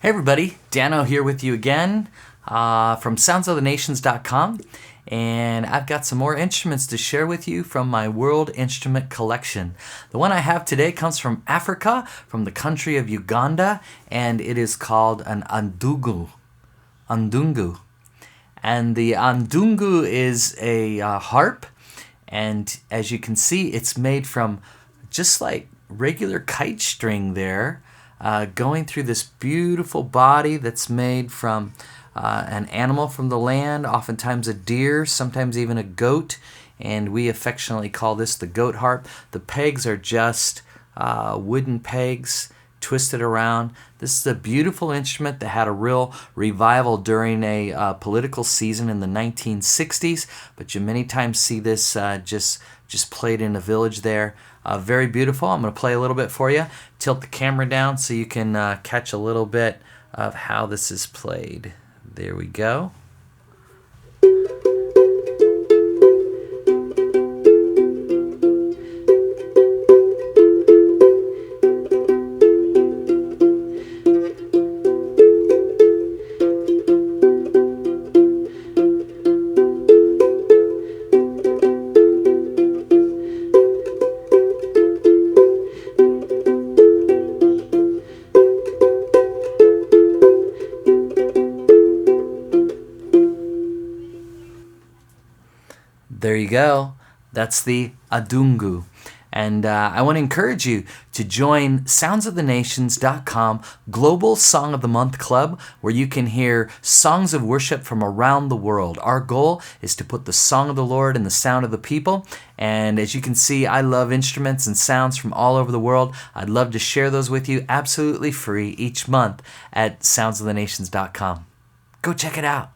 Hey everybody, Dano here with you again from soundsofthenations.com, and I've got some more instruments to share with you from my world instrument collection. The one I have today comes from Africa, from the country of Uganda, and it is called an Adungu. Adungu. And the Adungu is a harp, and as you can see, it's made from just like regular kite string there, going through this beautiful body that's made from an animal from the land, oftentimes a deer, sometimes even a goat, and we affectionately call this the goat harp. The pegs are just wooden pegs twisted around. This is a beautiful instrument that had a real revival during a political season in the 1960s, but you many times see this just played in a village there. Very beautiful. I'm going to play a little bit for you. Tilt the camera down so you can catch a little bit of how this is played. There we go. There you go. That's the Adungu. And I want to encourage you to join soundsofthenations.com Global Song of the Month Club, where you can hear songs of worship from around the world. Our goal is to put the song of the Lord in the sound of the people. And as you can see, I love instruments and sounds from all over the world. I'd love to share those with you absolutely free each month at soundsofthenations.com. Go check it out.